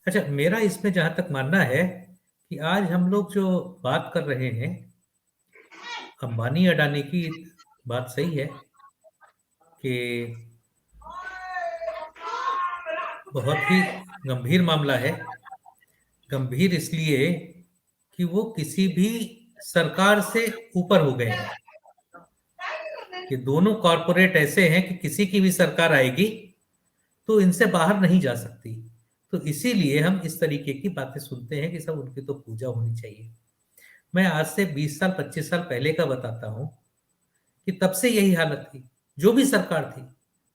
अच्छा, मेरा इसमें जहां तक मानना है कि आज हम लोग जो बात कर रहे हैं अंबानी अडानी की, बात सही है कि बहुत ही गंभीर मामला है। गंभीर इसलिए कि वो किसी भी सरकार से ऊपर हो गए हैं, कि दोनों कॉरपोरेट ऐसे हैं कि किसी की भी सरकार आएगी तो इनसे बाहर नहीं जा सकती। तो इसीलिए हम इस तरीके की बातें सुनते हैं कि सब उनकी तो पूजा होनी चाहिए। मैं आज से 20 साल 25 साल पहले का बताता हूं कि तब से यही हालत थी। जो भी सरकार थी,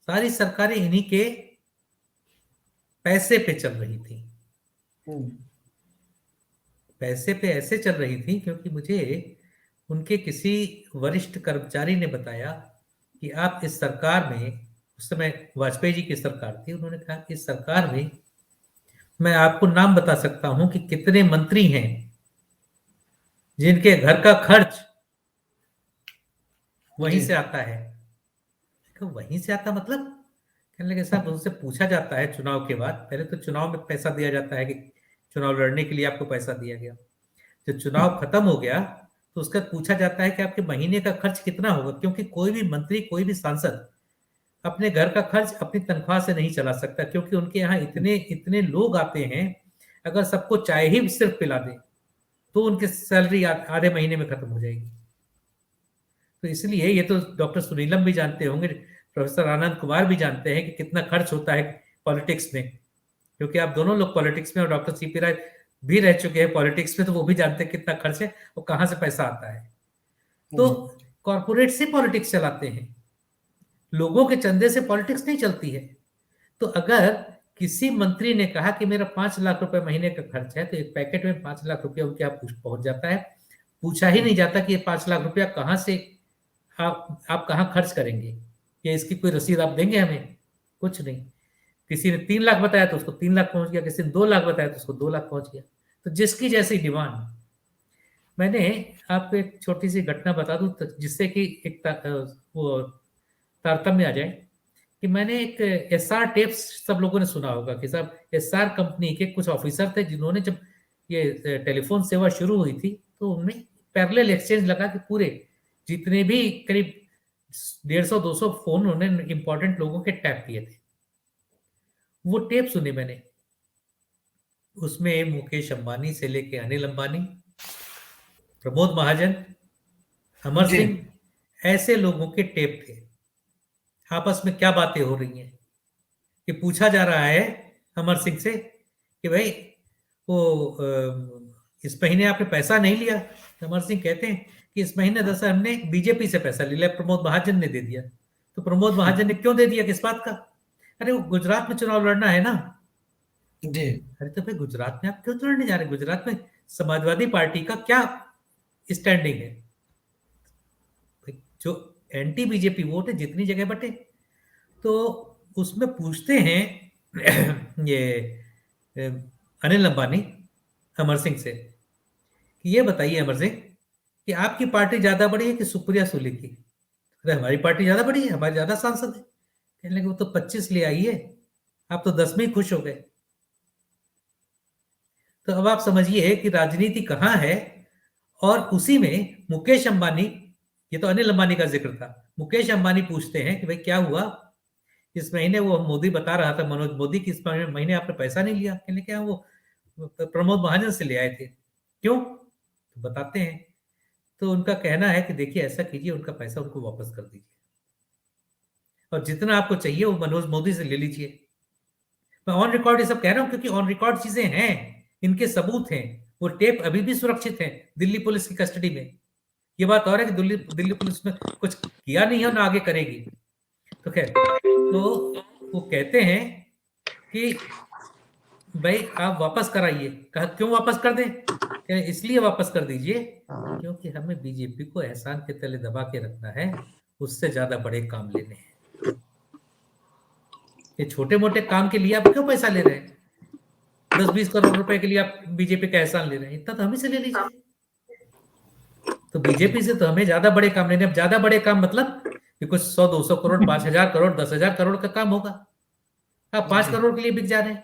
सारी सरकारें इन्हीं के पैसे पे चल रही थी। हम्म। पैसे पे ऐसे चल रही थी क्योंकि मुझे उनके किसी वरिष्ठ कर्मचारी ने बताया कि आप इस सरकार में, उस समय वाजपेयी जी की सरकार थी, उन्होंने कहा कि इस सरकार में मैं आपको नाम बता सकता हूं कि कितने मंत्री हैं जिनके घर का खर्च वहीं जी। से आता है। तो वहीं से आता मतलब, कहने लगे साहब उनसे पूछा जाता है चुनाव के बाद, पहले तो चुनाव में पैसा दिया जाता है कि चुनाव लड़ने के लिए आपको पैसा दिया गया। जब चुनाव खत्म हो गया तो उसका पूछा जाता है कि आपके महीने का खर्च कितना होगा, क्योंकि कोई भी मंत्री, कोई भी सांसद अपने घर का खर्च अपनी तनख्वाह से नहीं चला सकता, क्योंकि उनके यहाँ इतने इतने लोग आते हैं। अगर सबको चाय ही सिर्फ पिला दे तो उनकी सैलरी आधे महीने में खत्म हो जाएगी। तो इसलिए ये तो डॉक्टर सुनीलम भी जानते होंगे, प्रोफेसर आनंद कुमार भी जानते हैं कि कितना खर्च होता है पॉलिटिक्स में, क्योंकि आप दोनों लोग पॉलिटिक्स में, और डॉक्टर सीपी राय भी रह चुके हैं पॉलिटिक्स में, तो वो भी जानते हैं कितना खर्च है और कहाँ से पैसा आता है। तो जी। कॉरपोरेट से पॉलिटिक्स चलाते हैं, लोगों के चंदे से पॉलिटिक्स नहीं चलती है। तो अगर किसी मंत्री ने कहा कि मेरा 5 लाख रुपए महीने का खर्च है, तो एक पैकेट में 5 लाख रुपया उनके यहाँ पहुंच जाता है। पूछा ही नहीं जाता कि ये 5 लाख रुपया कहाँ से, आप कहाँ खर्च करेंगे, या इसकी कोई रसीद आप देंगे हमें? कुछ नहीं। किसी ने 3 लाख बताया तो उसको 3 लाख पहुंच गया, किसी ने 2 लाख बताया तो उसको 2 लाख पहुंच गया। तो जिसकी जैसी डिमांड। मैंने आपको एक छोटी सी घटना बता दूं जिससे कि एक वो तारतम्य आ जाए, कि मैंने एक एसआर टेप्स, सब लोगों ने सुना होगा कि साहब एसआर कंपनी के कुछ ऑफिसर थे जिन्होंने, जब ये टेलीफोन सेवा शुरू हुई थी तो उनमें पैरेलल एक्सचेंज लगा कि पूरे जितने भी करीब 150-200 फोन उन्होंने इंपॉर्टेंट लोगों के टैप किए थे। वो टेप सुने मैंने। उसमें मुकेश अंबानी से लेके अनिल अंबानी, प्रमोद महाजन, अमर जी। सिंह, ऐसे लोगों के टेप थे। आपस में क्या बातें हो रही हैं कि पूछा जा रहा है अमर सिंह से कि भाई वो इस महीने आपने पैसा नहीं लिया। तो अमर सिंह कहते हैं कि इस महीने दरअसल हमने बीजेपी से पैसा ले लिया, प्रमोद महाजन ने दे दिया। तो प्रमोद महाजन ने क्यों दे दिया, किस बात का? अरे वो गुजरात में चुनाव लड़ना है ना। जी। अरे तो भाई गुजरात में आप क्यों लड़ने जा रहे हैं? गुजरात में समाजवादी पार्टी का क्या स्टैंडिंग है? भाई, जो एंटी बीजेपी वोट है जितनी जगह बटे, तो उसमें पूछते हैं ये अ, अनिल अंबानी अमर सिंह से कि ये बताइए अमर सिंह कि आपकी पार्टी ज्यादा बड़ी है कि सुप्रिया सुले की? अरे हमारी पार्टी ज्यादा बड़ी है, हमारे ज्यादा सांसद है। कहने लगे वो तो 25 ले आई है, आप तो 10 में ही खुश हो गए। तो अब आप समझिए कि राजनीति कहाँ है। और उसी में मुकेश अंबानी, ये तो अनिल अंबानी का जिक्र था, मुकेश अंबानी पूछते हैं कि भाई क्या हुआ इस महीने, वो मोदी बता रहा था, मनोज मोदी की, इस महीने आपने पैसा नहीं लिया। कहने क्या, वो प्रमोद महाजन से ले आए थे। क्यों? तो बताते हैं। तो उनका कहना है कि देखिए ऐसा कीजिए, उनका पैसा उनको वापस कर दीजिए, और जितना आपको चाहिए वो मनोज मोदी से ले लीजिए। मैं ऑन रिकॉर्ड ये सब कह रहा हूं क्योंकि ऑन रिकॉर्ड चीजें हैं, इनके सबूत हैं। वो टेप अभी भी सुरक्षित है दिल्ली पुलिस की कस्टडी में। ये बात और है कि दिल्ली दिल्ली पुलिस ने कुछ किया नहीं है और ना आगे करेगी। तो खैर, तो वो कहते हैं कि भाई आप वापस कराइए। कहा क्यों वापस कर दें? कह इसलिए वापस कर दीजिए क्योंकि हमें बीजेपी को एहसान के तले दबा के रखना है, उससे ज्यादा बड़े काम लेने हैं। ये छोटे मोटे काम के लिए आप क्यों पैसा ले रहे हैं? 10-20 करोड़ रुपए के लिए आप बीजेपी का एहसान ले रहे हैं, इतना तो हमें से ले लीजिए। तो जी। बीजेपी से तो हमें ज्यादा बड़े काम लेने। अब ज्यादा बड़े काम मतलब कि कुछ 100-200 करोड़, 5,000 करोड़, 10,000 करोड़ का काम होगा। आप पांच जी। करोड़ के लिए बिक जा रहे हैं।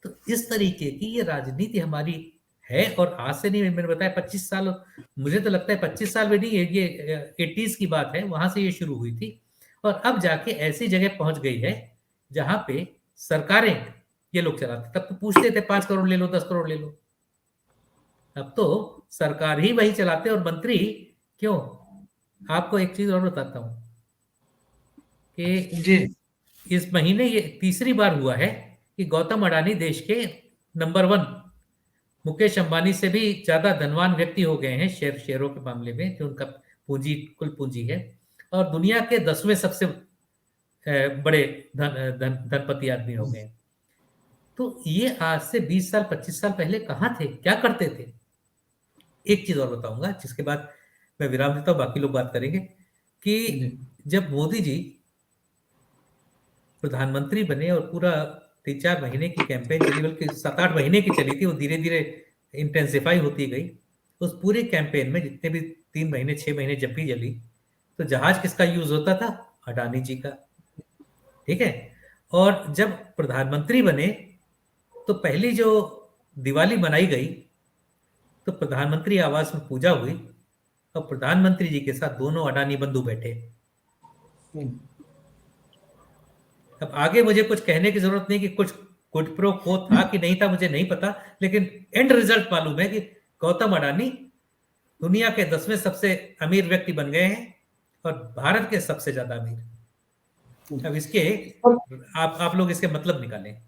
तो इस तरीके की ये राजनीति हमारी है, और आज से नहीं, मैंने बताया 25 साल, मुझे तो लगता है 25 साल में नहीं, ये 80s की बात है, वहां से ये शुरू हुई थी। और अब जाके ऐसी जगह पहुंच गई है जहां पे सरकारें ये लोग चलाते। तब तो पूछते थे 5 करोड़ ले लो, 10 करोड़ ले लो। अब तो सरकार ही वही चलाते, और मंत्री क्यों। आपको एक चीज और बताता हूं कि जी। इस महीने ये तीसरी बार हुआ है कि गौतम अडानी देश के नंबर 1, मुकेश अंबानी से भी ज्यादा धनवान व्यक्ति हो गए हैं शेयरों के मामले में, जो उनका पूंजी, कुल पूंजी है। और दुनिया के 10वें सबसे बड़े धनपति आदमी हो गए हैं। तो ये आज से 20 साल 25 साल पहले कहाँ थे, क्या करते थे। एक चीज और बताऊंगा जिसके बाद मैं विराम देता हूँ, बाकी लोग बात करेंगे। कि जी। जब मोदी जी प्रधानमंत्री बने और पूरा 3-4 महीने की कैंपेन चली, बल्कि 7-8 महीने की चली थी, वो धीरे धीरे इंटेंसिफाई होती गई। उस पूरे कैंपेन में जितने भी 3 महीने 6 महीने जब भी चली, तो जहाज किसका यूज होता था, अडानी जी का। ठीक है। और जब प्रधानमंत्री बने तो पहली जो दिवाली मनाई गई, तो प्रधानमंत्री आवास में पूजा हुई, और प्रधानमंत्री जी के साथ दोनों अडानी बंधु बैठे। हम्म। अब आगे मुझे कुछ कहने की जरूरत नहीं कि कुछ कुड प्रो को था कि नहीं था, मुझे नहीं पता, लेकिन एंड रिजल्ट मालूम है कि गौतम अडानी दुनिया के 10वें सबसे अमीर व्यक्ति बन गए हैं, और भारत के सबसे ज्यादा अमीर। अब इसके और आप लोग इसके मतलब निकालें।